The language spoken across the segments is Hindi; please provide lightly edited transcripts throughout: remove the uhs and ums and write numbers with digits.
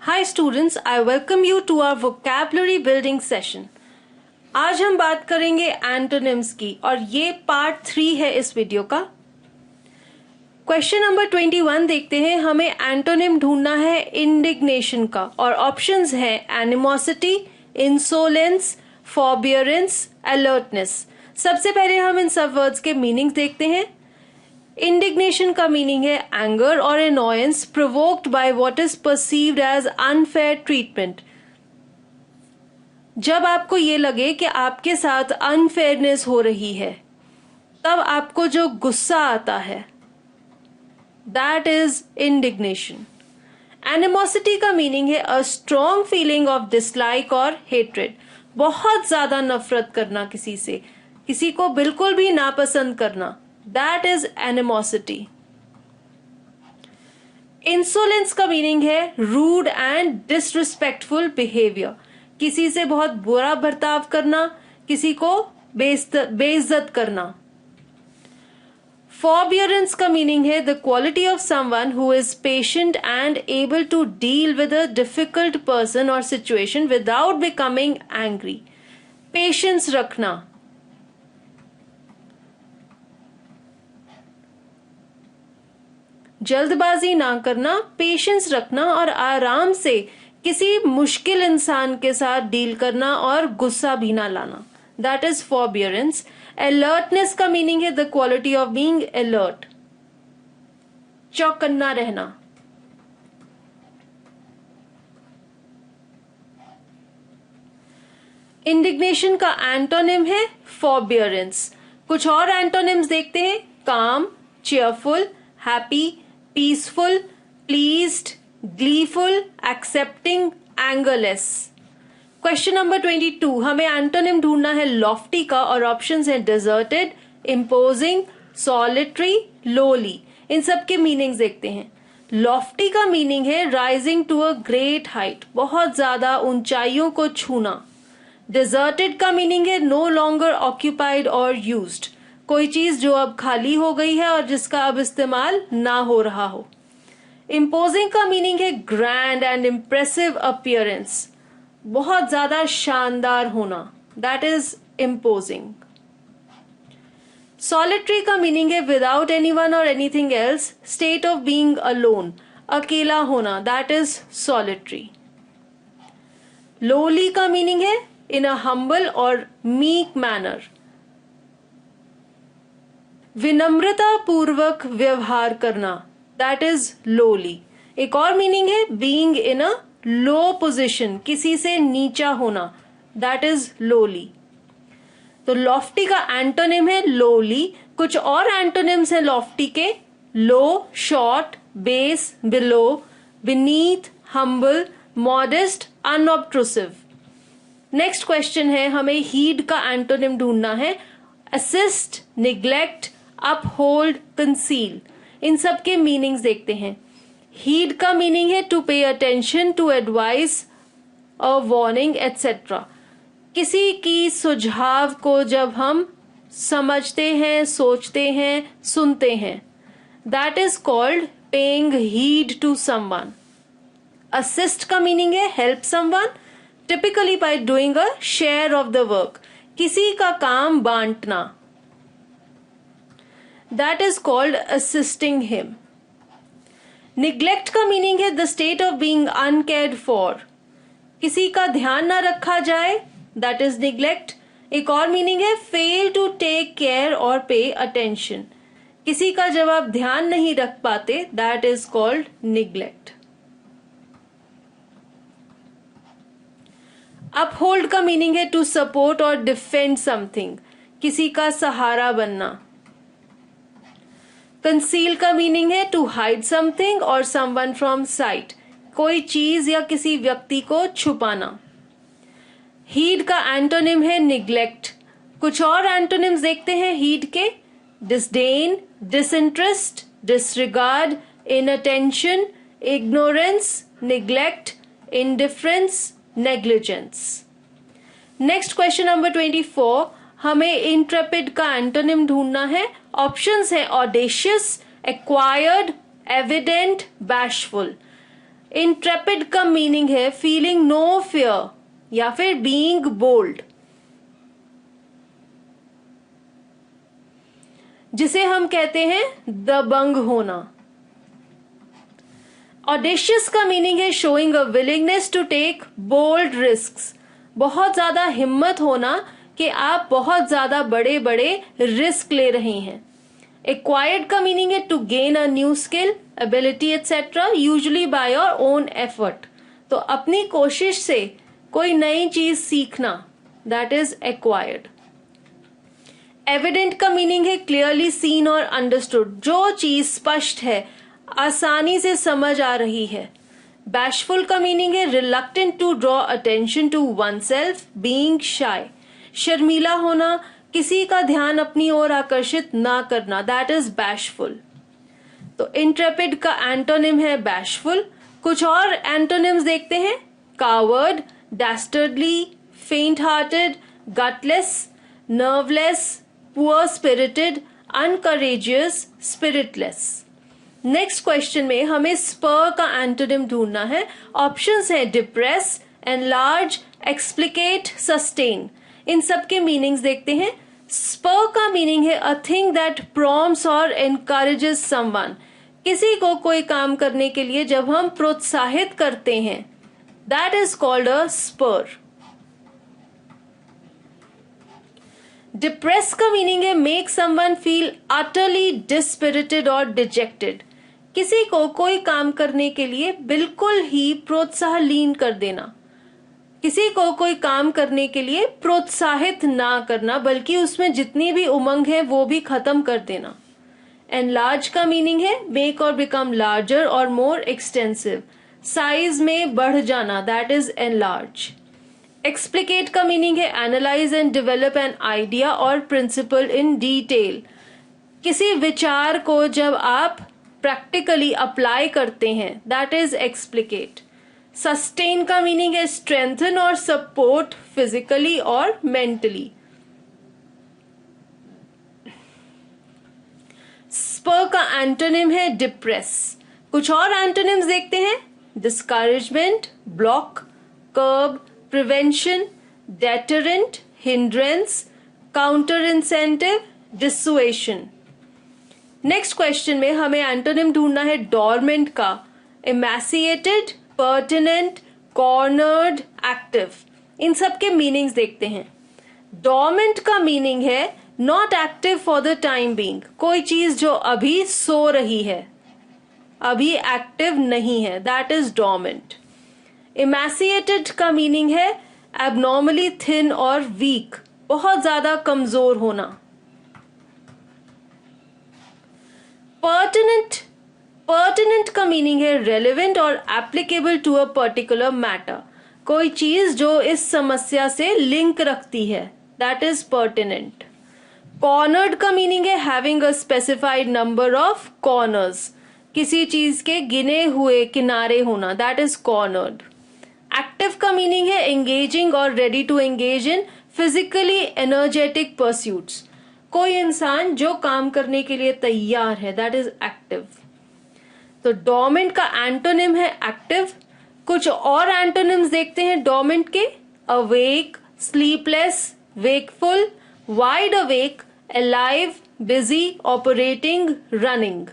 Hi students, I welcome you to our vocabulary building session. आज हम बात करेंगे एंटोनिम्स की और ये पार्ट 3 है इस वीडियो का. क्वेश्चन नंबर 21 देखते हैं. हमें एंटोनिम ढूंढना है इंडिग्नेशन का और ऑप्शंस है एनिमोसिटी, इंसोलेंस, फॉरबियरेंस, अलर्टनेस. सबसे पहले हम इन सब वर्ड्स के मीनिंग देखते हैं. इंडिग्नेशन का मीनिंग है एंगर और annoyance provoked by what is perceived as unfair treatment. जब आपको ये लगे कि आपके साथ अनफेयरनेस हो रही है तब आपको जो गुस्सा आता है, दैट इज इंडिग्नेशन. एनिमोसिटी का मीनिंग है a strong feeling of dislike और हेट्रेड. बहुत ज्यादा नफरत करना किसी से, किसी को बिल्कुल भी नापसंद करना, दैट इज एनिमोसिटी. इंसोलेंस का मीनिंग है रूड एंड डिसरिस्पेक्टफुल बिहेवियर. किसी से बहुत बुरा बर्ताव करना, किसी को बेइज्जत करना. फॉरबियरेंस का मीनिंग है the quality of someone who is patient and able to deal with a difficult person और situation without becoming angry. Patience रखना. जल्दबाजी ना करना, पेशेंस रखना और आराम से किसी मुश्किल इंसान के साथ डील करना और गुस्सा भी ना लाना, दैट इज फॉरबियरेंस. अलर्टनेस का मीनिंग है the quality of being alert, चौकन्ना रहना. इंडिग्नेशन का एंटोनिम है फॉरबियरेंस. कुछ और एंटोनिम्स देखते हैं. काम, cheerful, happy, peaceful, pleased, gleeful, accepting, angerless. Question number 22. हमें एंटोनिम ढूंढना है लॉफ्टी का और ऑप्शंस हैं डिजर्टेड, इम्पोजिंग, सॉलिटरी, लोली. इन सब के मीनिंग्स देखते हैं. लॉफ्टी का मीनिंग है rising to a great height, बहुत ज्यादा ऊंचाइयों को छूना. डिजर्टेड का मीनिंग है नो लॉन्गर ऑक्यूपाइड और यूज्ड, कोई चीज जो अब खाली हो गई है और जिसका अब इस्तेमाल ना हो रहा हो. इम्पोजिंग का मीनिंग है ग्रैंड एंड इम्प्रेसिव अपीयरेंस, बहुत ज्यादा शानदार होना, दैट इज इम्पोजिंग. सॉलिटरी का मीनिंग है विदाउट एनीवन और anything else, state of being alone, अकेला होना, दैट इज सॉलिटरी. लोली का मीनिंग है इन अ हम्बल और मीक मैनर, विनम्रता पूर्वक व्यवहार करना, दैट इज लोली. एक और मीनिंग है being in a low position, किसी से नीचा होना, दैट इज लोली. तो लॉफ्टी का एंटोनिम है लोली. कुछ और एंटोनिम्स हैं लॉफ्टी के. Low, short, base, below, beneath, humble, modest, unobtrusive. Next question है हमें हीड का एंटोनिम ढूंढना है. Assist, neglect, uphold, conceal. इन सब के मीनिंग्स देखते हैं. हीड का मीनिंग है to pay attention, to advice, a warning etcetera. किसी की सुझाव को जब हम समझते हैं, सोचते हैं, सुनते हैं, that is called paying heed to someone. Assist का मीनिंग है help someone, typically by doing a share of the work, किसी का काम बांटना, that is called assisting him. Neglect का मीनिंग है the state of being uncared for, किसी का ध्यान ना रखा जाए, that is neglect. एक और मीनिंग है fail to take care or pay attention, किसी का जब आप ध्यान नहीं रख पाते, that is called neglect. Uphold का मीनिंग है to support or defend something, किसी का सहारा बनना. कंसील का मीनिंग है टू हाइड समथिंग और समवन फ्रॉम साइट, कोई चीज या किसी व्यक्ति को छुपाना. हीड का एंटोनिम है निग्लेक्ट. कुछ और एंटोनिम्स देखते हैं हीड के. Disdain, disinterest, disregard, inattention, ignorance, neglect, indifference, negligence. Next question number 24. हमें इंट्रेपिड का एंटोनिम ढूंढना है. ऑप्शंस है audacious, acquired, evident, bashful. Intrepid का मीनिंग है फीलिंग नो फियर या फिर बीइंग बोल्ड, जिसे हम कहते हैं दबंग होना। ऑडेशियस का मीनिंग है showing a willingness to take bold risks, बहुत ज्यादा हिम्मत होना कि आप बहुत ज्यादा बड़े बड़े रिस्क ले रहे हैं। एक्वायर्ड का मीनिंग है to gain a new skill, ability etcetera, usually by your own effort, तो अपनी कोशिश से कोई नई चीज सीखना, दैट इज एक्वायर्ड। एविडेंट का मीनिंग है क्लियरली सीन और अंडरस्टूड, जो चीज स्पष्ट है, आसानी से समझ आ रही है। बैशफुल का मीनिंग है reluctant to draw attention to oneself, being shy, शर्मीला होना, किसी का ध्यान अपनी ओर आकर्षित ना करना, दैट इज बैशफुल। तो इंट्रेपिड का एंटोनिम है बैशफुल। कुछ और एंटोनिम्स देखते हैं, coward, dastardly, faint hearted, gutless, nerveless, poor spirited, uncourageous, spiritless. Next question में हमें स्पर का एंटोनिम ढूंढना है। ऑप्शंस है डिप्रेस, एनलार्ज, एक्सप्लिकेट, सस्टेन। इन सब के मीनिंग्स देखते हैं। स्पर का मीनिंग है अ थिंग दैट प्रॉम्प्ट्स और एनकरेजेस समवन, किसी को कोई काम करने के लिए जब हम प्रोत्साहित करते हैं, that is called a spur. Depress का मीनिंग है make someone feel utterly dispirited और डिजेक्टेड, किसी को कोई काम करने के लिए बिल्कुल ही प्रोत्साहलीन कर देना, किसी को कोई काम करने के लिए प्रोत्साहित ना करना, बल्कि उसमें जितनी भी उमंग है वो भी खत्म कर देना। एनलार्ज का मीनिंग है मेक और बिकम लार्जर और मोर एक्सटेंसिव, साइज में बढ़ जाना, दैट इज एनलार्ज। एक्सप्लिकेट का मीनिंग है analyse and develop an idea और प्रिंसिपल इन डिटेल, किसी विचार को जब आप प्रैक्टिकली अप्लाई करते हैं, दैट इज एक्सप्लिकेट। सस्टेन का मीनिंग है स्ट्रेंथन और सपोर्ट फिजिकली और मेंटली। स्पर का एंटोनिम है डिप्रेस। कुछ और एंटोनिम्स देखते हैं, discouragement, block, curb, prevention, deterrent, hindrance, counter incentive, dissuasion. Next question में हमें एंटोनिम ढूंढना है डोरमेंट का। एमैसिएटेड, पर्टिनेंट, कॉर्नर्ड, एक्टिव। इन सब के मीनिंग्स देखते हैं। डोरमेंट का मीनिंग है not active for the time being, कोई चीज जो अभी सो रही है, अभी एक्टिव नहीं है, दैट इज डोरमेंट। एमैसिएटेड का मीनिंग है एबनॉर्मली थिन और वीक, बहुत ज्यादा कमजोर होना। पर्टिनेंट का मीनिंग है रेलेवेंट और applicable to a particular matter, कोई चीज जो इस समस्या से लिंक रखती है, दैट इज पर्टिनेंट। कॉर्नर्ड का मीनिंग है having a specified number of corners, किसी चीज के गिने हुए किनारे होना, दैट इज कॉर्नर्ड। एक्टिव का मीनिंग है एंगेजिंग और ready to engage in physically energetic pursuits, कोई इंसान जो काम करने के लिए तैयार है, दैट इज एक्टिव। तो डोरमेंट का एंटोनिम है एक्टिव। कुछ और एंटोनिम्स देखते हैं डोरमेंट के। Awake, sleepless, wakeful, wide awake, alive, busy, operating, running.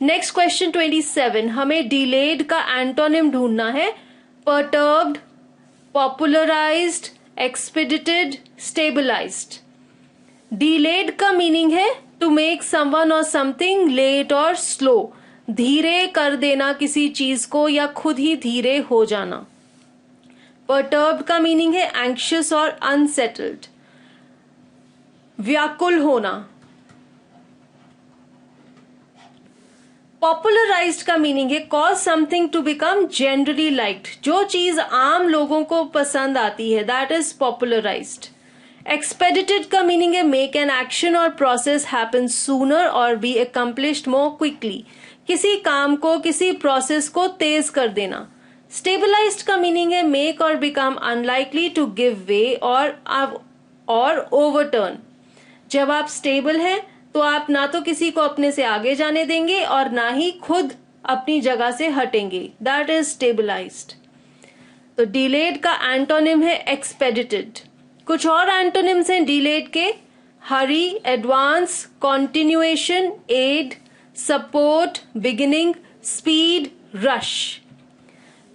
Next question 27, हमें डिलेड का एंटोनिम ढूंढना है। Perturbed, popularised, expedited, stabilised. Delayed का मीनिंग है टू मेक समवन और समथिंग लेट और स्लो, धीरे कर देना किसी चीज को या खुद ही धीरे हो जाना। पर्टर्ब्ड का मीनिंग है एंग्शियस और अनसेटल्ड, व्याकुल होना। पॉपुलराइज्ड का मीनिंग है cause something to become generally liked, जो चीज आम लोगों को पसंद आती है, दैट इज पॉपुलराइज्ड। एक्सपेडिटेड का मीनिंग है मेक एन एक्शन और प्रोसेस हैपन सूनर और बी अकम्प्लिश्ड मोर क्विकली, किसी काम को, किसी प्रोसेस को तेज कर देना। स्टेबलाइज्ड का मीनिंग है मेक और become unlikely to give way और ओवरटर्न। जब आप स्टेबल हैं तो आप ना तो किसी को अपने से आगे जाने देंगे और ना ही खुद अपनी जगह से हटेंगे, दैट इज स्टेबलाइज्ड। तो डिलेड का एंटोनिम है एक्सपेडिटेड। कुछ और एंटोनिम्स हैं डिलेड के, hurry, advance, continuation, aid, support, beginning, speed, rush.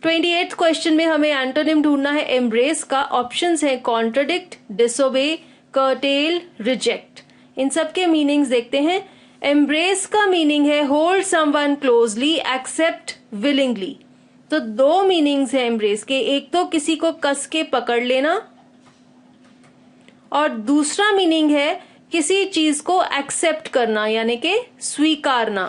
28th question में हमें एंटोनिम ढूंढना है एम्ब्रेस का। ऑप्शंस है कॉन्ट्रडिक्ट, डिसोबे, कर्टेल, रिजेक्ट। इन सब के मीनिंग्स देखते हैं। एम्ब्रेस का मीनिंग है hold someone closely, accept willingly. तो दो मीनिंग्स है एम्ब्रेस के, एक तो किसी को कस के पकड़ लेना और दूसरा मीनिंग है किसी चीज को एक्सेप्ट करना यानी कि स्वीकारना।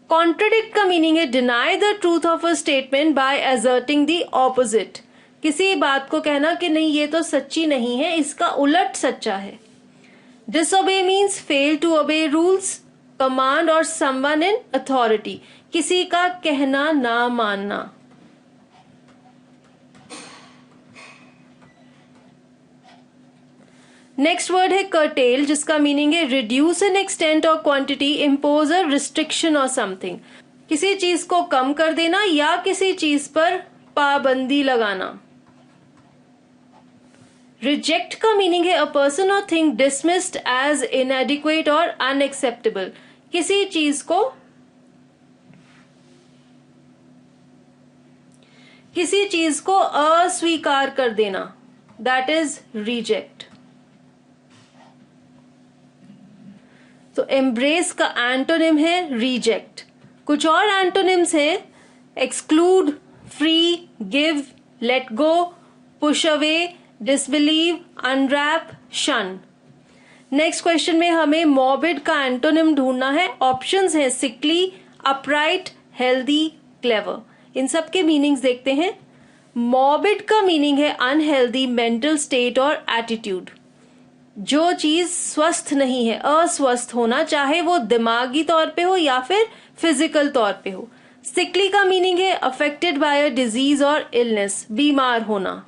कॉन्ट्रडिक्ट का मीनिंग है deny the truth of a statement by asserting the opposite. किसी बात को कहना कि नहीं ये तो सच्ची नहीं है, इसका उलट सच्चा है। Disobey means fail to obey rules, command और समवन इन अथॉरिटी, किसी का कहना ना मानना। नेक्स्ट वर्ड है कर्टेल, जिसका मीनिंग है रिड्यूस इन एक्सटेंट और क्वांटिटी, इम्पोज अ रिस्ट्रिक्शन और समथिंग। किसी चीज को कम कर देना या किसी चीज पर पाबंदी लगाना। रिजेक्ट का मीनिंग है अ पर्सन और थिंग डिसमिस्ड एज इनएडिक्वेट और अनएक्सेप्टेबल। किसी चीज को अस्वीकार कर देना, दैट इज रिजेक्ट। तो एम्ब्रेस का एंटोनिम है रिजेक्ट। कुछ और एंटोनिम्स हैं exclude, free, give, let go, push away, disbelieve, unwrap, शन। नेक्स्ट क्वेश्चन में हमें मॉर्बिड का एंटोनिम ढूंढना है। ऑप्शंस हैं सिकली, अपराइट, हेल्दी, क्लेवर। इन सब के मीनिंग्स देखते हैं। मॉर्बिड का मीनिंग है अनहेल्दी मेंटल स्टेट और एटीट्यूड। जो चीज स्वस्थ नहीं है, अस्वस्थ होना, चाहे वो दिमागी तौर पे हो या फिर फिजिकल तौर पे हो। सिकली का मीनिंग है अफेक्टेड बाय अ डिजीज और इलनेस, बीमार होना।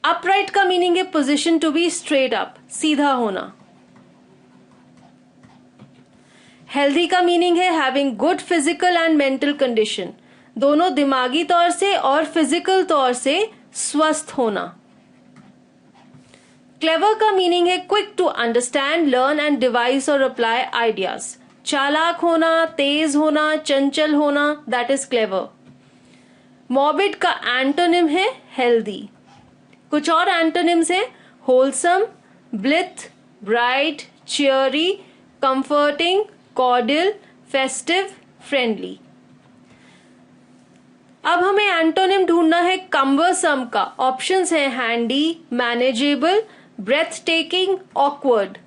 अपराइट का मीनिंग है position to be straight up, सीधा होना। हेल्दी का मीनिंग है having good physical and mental condition, दोनों दिमागी तौर से और फिजिकल तौर से स्वस्थ होना। क्लेवर का मीनिंग है quick to understand, learn and devise और अप्लाई आइडियाज, चालाक होना, तेज होना, चंचल होना, दैट इज क्लेवर। मॉर्बिड का एंटोनिम है हेल्दी। कुछ और एंटोनिम्स हैं wholesome, blithe, bright, cheery, comforting, cordial, festive, friendly. अब हमें एंटोनिम ढूंढना है कम्बरसम का। ऑप्शंस हैं handy, manageable, breathtaking, awkward.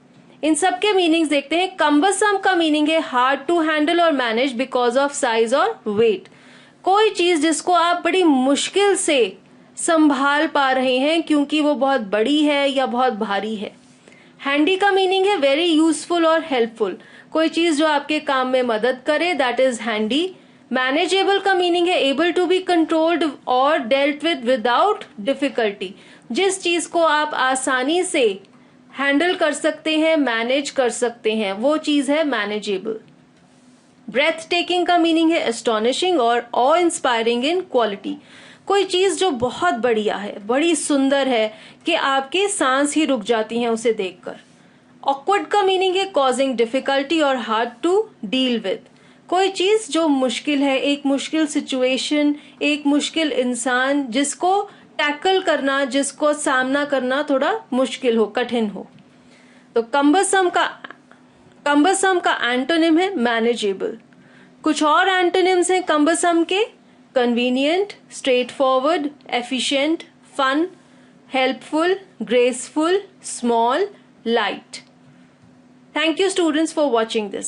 इन सब के मीनिंग्स देखते हैं। कम्बरसम का मीनिंग है हार्ड टू हैंडल और मैनेज बिकॉज ऑफ साइज और वेट। कोई चीज जिसको आप बड़ी मुश्किल से संभाल पा रहे हैं क्योंकि वो बहुत बड़ी है या बहुत भारी है। हैंडी का मीनिंग है वेरी यूजफुल और हेल्पफुल, कोई चीज जो आपके काम में मदद करे, दैट इज हैंडी। मैनेजेबल का मीनिंग है एबल टू बी कंट्रोल्ड और डेल्ट विद विदाउट डिफिकल्टी, जिस चीज को आप आसानी से हैंडल कर सकते हैं, मैनेज कर सकते हैं, वो चीज है मैनेजेबल। ब्रेथ टेकिंग का मीनिंग है एस्टोनिशिंग और ऑ इंस्पायरिंग इन क्वालिटी, कोई चीज जो बहुत बढ़िया है, बड़ी सुंदर है कि आपकी सांस ही रुक जाती हैं उसे देखकर। ऑकवर्ड का मीनिंग है कॉजिंग डिफिकल्टी और हार्ड टू डील विद, कोई चीज जो मुश्किल है, एक मुश्किल सिचुएशन, एक मुश्किल इंसान जिसको टैकल करना, जिसको सामना करना थोड़ा मुश्किल हो, कठिन हो। तो कम्बरसम का एंटोनिम है मैनेजेबल। कुछ और एंटोनिम्स हैं कम्बरसम के convenient, straightforward, efficient, fun, helpful, graceful, small, light. Thank you students for watching this.